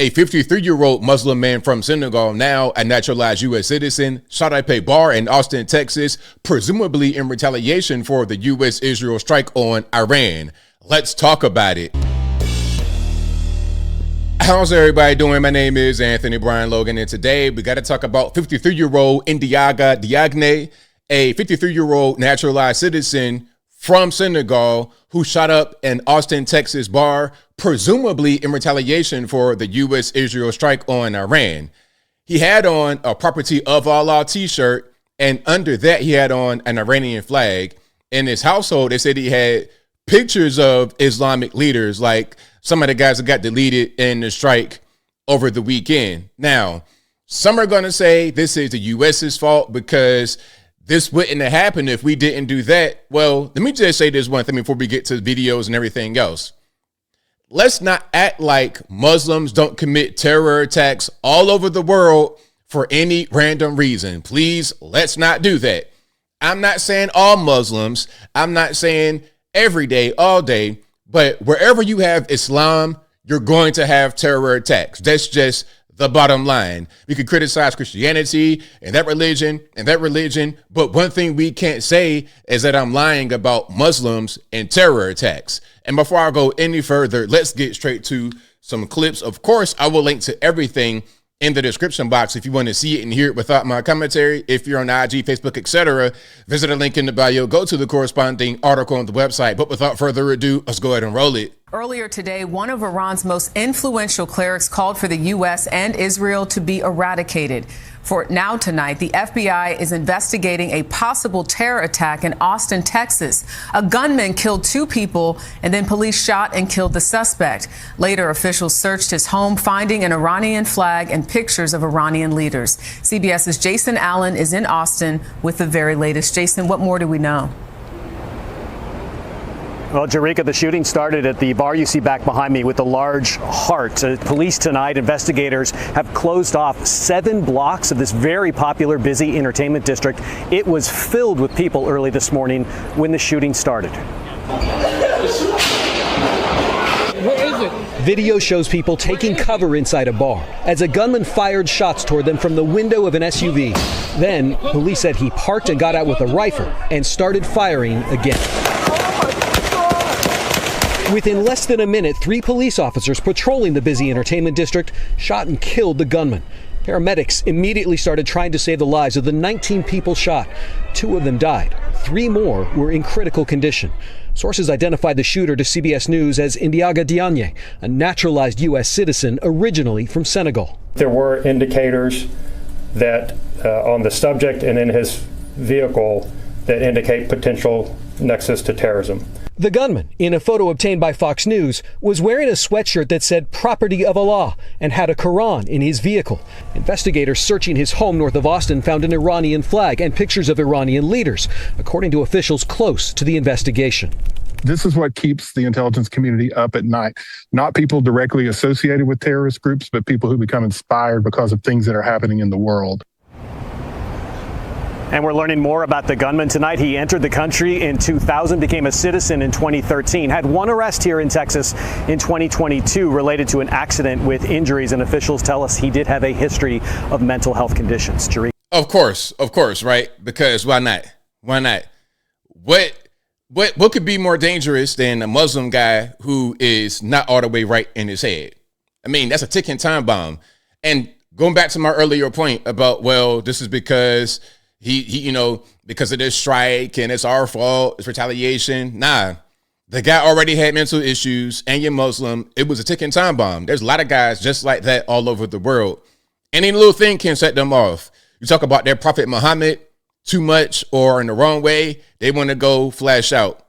A 53-year-old Muslim man from Senegal, now a naturalized U.S. citizen, shot up a bar in Austin, Texas, presumably in retaliation for the U.S.-Israel strike on Iran. Let's talk about it. How's everybody doing? My name is Anthony Brian Logan, and today we got to talk about 53-year-old Ndiaga Diagne, a 53-year-old naturalized citizen from Senegal who shot up an Austin, Texas bar, presumably in retaliation for the U.S.-Israel strike on Iran. He had on a Property of Allah t-shirt, and under that he had on an Iranian flag. In his household, they said he had pictures of Islamic leaders, like some of the guys that got deleted in the strike over the weekend. Now, some are going to say this is the U.S.'s fault because this wouldn't have happened if we didn't do that. Well, let me just say this one thing before we get to the videos and everything else. Let's not act like Muslims don't commit terror attacks all over the world for any random reason. Please, let's not do that. I'm not saying all Muslims. I'm not saying every day, all day. But wherever you have Islam, you're going to have terror attacks. That's just the bottom line. We could criticize Christianity and that religion, but one thing we can't say is that I'm lying about Muslims and terror attacks. And before I go any further, let's get straight to some clips. Of course, I will link to everything in the description box if you want to see it and hear it without my commentary. If you're on IG, Facebook, etc., visit a link in the bio, go to the corresponding article on the website. But without further ado, let's go ahead and roll it. Earlier today, one of Iran's most influential clerics called for the U.S. and Israel to be eradicated. For now tonight, the FBI is investigating a possible terror attack in Austin, Texas. A gunman killed 2 people, and then police shot and killed the suspect. Later, officials searched his home, finding an Iranian flag and pictures of Iranian leaders. CBS's Jason Allen is in Austin with the very latest. Jason, what more do we know? Well, Jerika, the shooting started at the bar you see back behind me with the large heart. Police tonight, investigators have closed off 7 blocks of this very popular, busy entertainment district. It was filled with people early this morning when the shooting started. Where is it? Video shows people taking cover inside a bar as a gunman fired shots toward them from the window of an SUV. Then, police said he parked and got out with a rifle and started firing again. Within less than a minute, 3 police officers patrolling the busy entertainment district shot and killed the gunman. Paramedics immediately started trying to save the lives of the 19 people shot. 2 of them died. 3 more were in critical condition. Sources identified the shooter to CBS News as Ndiaga Diagne, a naturalized U.S. citizen originally from Senegal. There were indicators that on the subject and in his vehicle that indicate potential nexus to terrorism. The gunman, in a photo obtained by Fox News, was wearing a sweatshirt that said Property of Allah and had a Quran in his vehicle. Investigators searching his home north of Austin found an Iranian flag and pictures of Iranian leaders, according to officials close to the investigation. This is what keeps the intelligence community up at night. Not people directly associated with terrorist groups, but people who become inspired because of things that are happening in the world. And we're learning more about the gunman tonight. He entered the country in 2000, became a citizen in 2013, had 1 arrest here in Texas in 2022 related to an accident with injuries. And officials tell us he did have a history of mental health conditions. Of course, right? Because why not? Why not? What could be more dangerous than a Muslim guy who is not all the way right in his head? I mean, that's a ticking time bomb. And going back to my earlier point about, well, this is because he because of this strike and it's our fault, it's retaliation. Nah, the guy already had mental issues and you're Muslim. It was a ticking time bomb. There's a lot of guys just like that all over the world. Any little thing can set them off. You talk about their Prophet Muhammad too much or in the wrong way, they want to go flash out.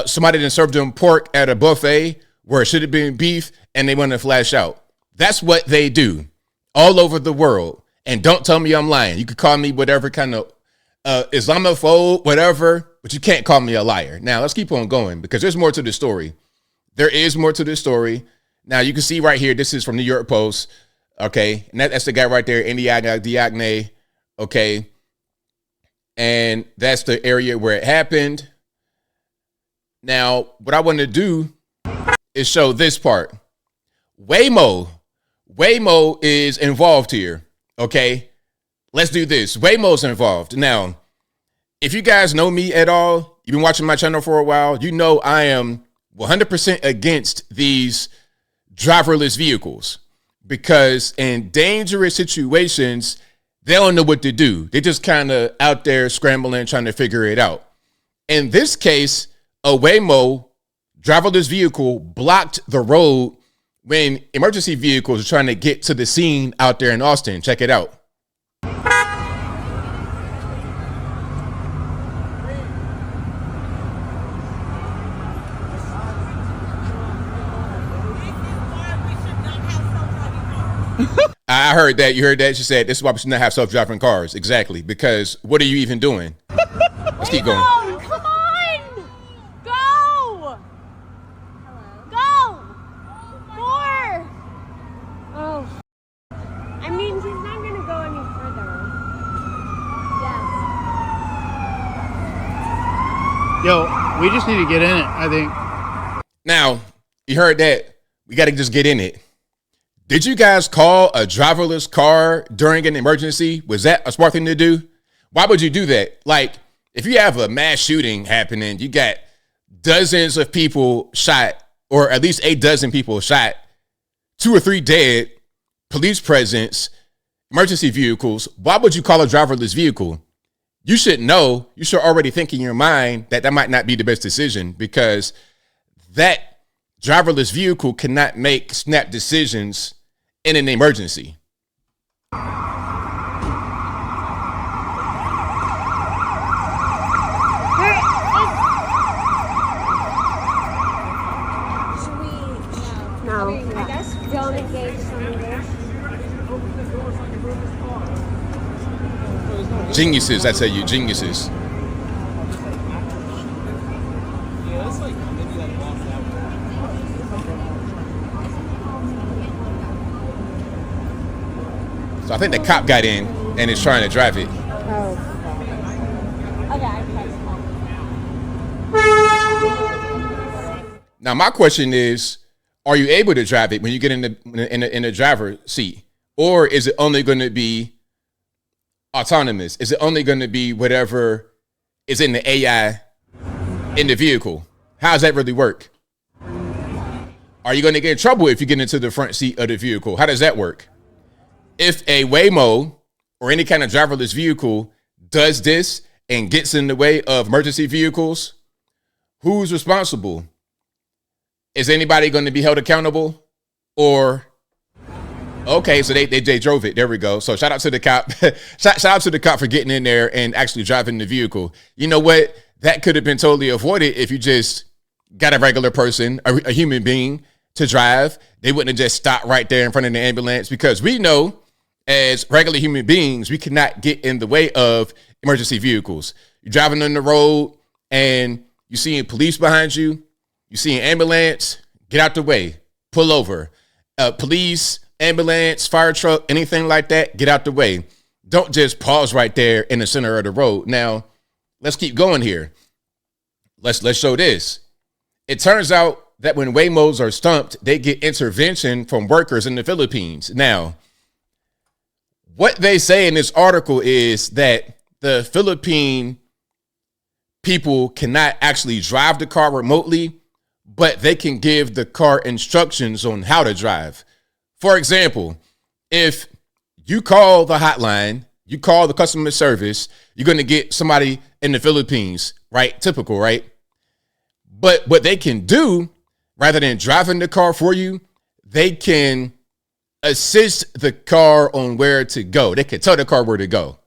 Somebody done served them pork at a buffet where it should have been beef and they want to flash out. That's what they do all over the world. And don't tell me I'm lying. You could call me whatever kind of Islamophobe, whatever, but you can't call me a liar. Now, let's keep on going because there's more to the story. There is more to the story. Now, you can see right here, this is from New York Post, okay? And that's the guy right there, Ndiaga Diagne, okay? And that's the area where it happened. Now, what I want to do is show this part. Waymo Waymo is involved here. Okay, let's do this. Waymo's involved. Now, if you guys know me at all, you've been watching my channel for a while, you know I am 100% against these driverless vehicles because in dangerous situations, they don't know what to do. They're just kind of out there scrambling, trying to figure it out. In this case, a Waymo driverless vehicle blocked the road when emergency vehicles are trying to get to the scene out there in Austin. Check it out. I heard that. You heard that? She said, this is why we should not have self-driving cars. Exactly. Because what are you even doing? Let's keep going. Come on! Go! Go! More! Oh. I mean, he's not going to go any further. Yes. Yo, we just need to get in it, I think. Now, you heard that. We got to just get in it. Did you guys call a driverless car during an emergency? Was that a smart thing to do? Why would you do that? Like, if you have a mass shooting happening, you got dozens of people shot, or at least 8 dozen people shot, 2 or 3 dead, police presence, emergency vehicles. Why would you call a driverless vehicle? You should know, you should already think in your mind that that might not be the best decision because that driverless vehicle cannot make snap decisions in an emergency. No. I guess don't engage some of this. Geniuses, I tell you, geniuses. So I think the cop got in and is trying to drive it. Oh. Okay. Now my question is, are you able to drive it when you get in the driver's seat? Or is it only going to be autonomous? Is it only going to be whatever is in the AI in the vehicle? How does that really work? Are you going to get in trouble if you get into the front seat of the vehicle? How does that work? If a Waymo or any kind of driverless vehicle does this and gets in the way of emergency vehicles, who's responsible? Is anybody going to be held accountable? Or, okay, so they drove it. There we go. So shout out to the cop. shout out to the cop for getting in there and actually driving the vehicle. You know what? That could have been totally avoided if you just got a regular person, a human being to drive. They wouldn't have just stopped right there in front of the ambulance because we know as regular human beings, we cannot get in the way of emergency vehicles. You're driving on the road and you're seeing police behind you. You see an ambulance, get out the way, pull over. Police, ambulance, fire truck, anything like that, get out the way. Don't just pause right there in the center of the road. Now, let's keep going here. Let's show this. It turns out that when Waymos are stumped, they get intervention from workers in the Philippines. Now, what they say in this article is that the Philippine people cannot actually drive the car remotely, but they can give the car instructions on how to drive. For example, if you call the hotline, you call the customer service, you're going to get somebody in the Philippines, right? Typical, right? But what they can do, rather than driving the car for you, they can assist the car on where to go. They can tell the car where to go.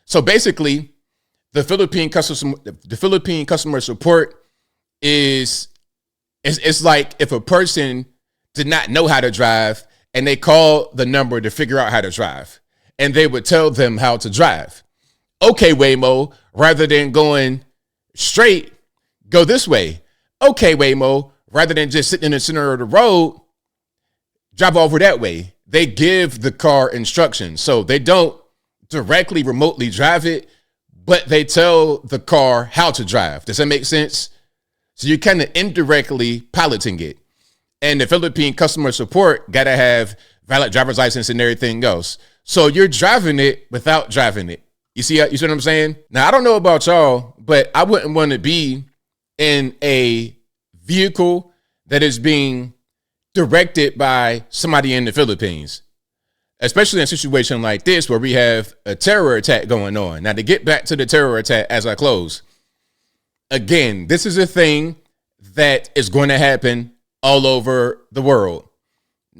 So basically, the Philippine customer support is it's like if a person did not know how to drive and they call the number to figure out how to drive, and they would tell them how to drive. Okay, Waymo, rather than going straight, go this way. Okay, Waymo, rather than just sitting in the center of the road, drive over that way. They give the car instructions. So they don't directly remotely drive it, but they tell the car how to drive. Does that make sense? So you're kind of indirectly piloting it. And the Philippine customer support got to have valid driver's license and everything else. So you're driving it without driving it. You see what I'm saying? Now, I don't know about y'all, but I wouldn't want to be in a vehicle that is being directed by somebody in the Philippines, especially in a situation like this where we have a terror attack going on. Now, to get back to the terror attack as I close, again, this is a thing that is going to happen all over the world.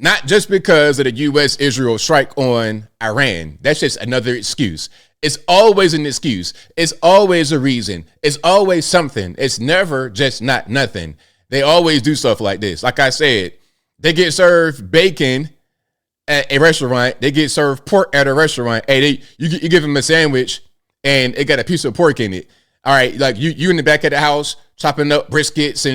Not just because of the U.S.-Israel strike on Iran. That's just another excuse. It's always an excuse. It's always a reason. It's always something. It's never just not nothing. They always do stuff like this. Like I said, they get served bacon at a restaurant. They get served pork at a restaurant. Hey, you give them a sandwich and it got a piece of pork in it. All right, like you in the back of the house chopping up briskets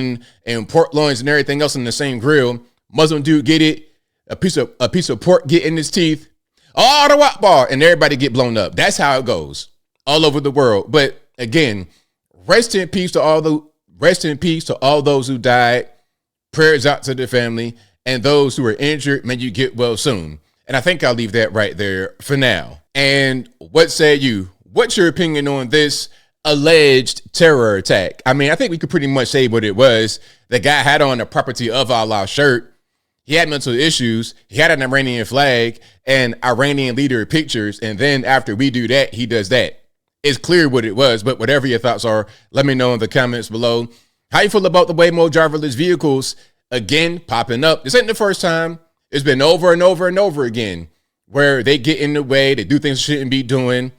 and pork loins and everything else on the same grill. Muslim dude get it. A piece of pork get in his teeth. Oh, the wop bar, and everybody get blown up. That's how it goes all over the world. But again, rest in peace to all those who died. Prayers out to the family and those who are injured. May you get well soon. And I think I'll leave that right there for now. And what say you? What's your opinion on this alleged terror attack? I mean, I think we could pretty much say what it was. The guy had on a Property of Allah shirt. He had mental issues. He had an Iranian flag and Iranian leader pictures. And then after we do that, he does that. It's clear what it was. But whatever your thoughts are, let me know in the comments below. How you feel about the Waymo driverless vehicles again popping up? This ain't the first time. It's been over and over and over again where they get in the way. They do things they shouldn't be doing.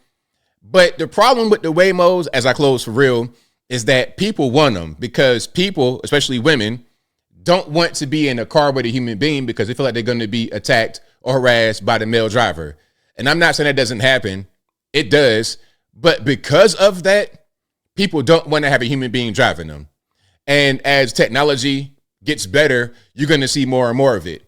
But the problem with the Waymos, as I close for real, is that people want them because people, especially women, don't want to be in a car with a human being because they feel like they're going to be attacked or harassed by the male driver. And I'm not saying that doesn't happen. It does. But because of that, people don't want to have a human being driving them. And as technology gets better, you're going to see more and more of it.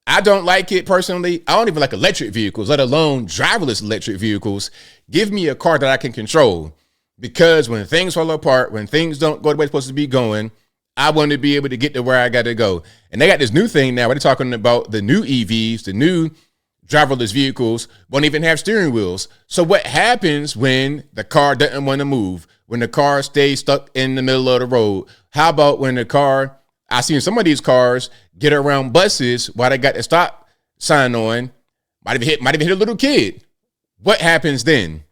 I don't like it personally. I don't even like electric vehicles, let alone driverless electric vehicles. Give me a car that I can control. Because when things fall apart, when things don't go the way it's supposed to be going, I want to be able to get to where I got to go. And they got this new thing now where they're talking about the new EVs, the new driverless vehicles won't even have steering wheels. So what happens when the car doesn't want to move, when the car stays stuck in the middle of the road? How about when the car, I've seen some of these cars get around buses while they got the stop sign on, might even hit a little kid. What happens then?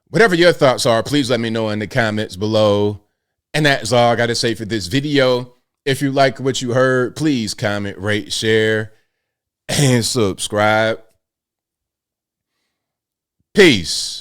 Whatever your thoughts are, please let me know in the comments below. And that's all I got to say for this video. If you like what you heard, please comment, rate, share, and subscribe. Peace.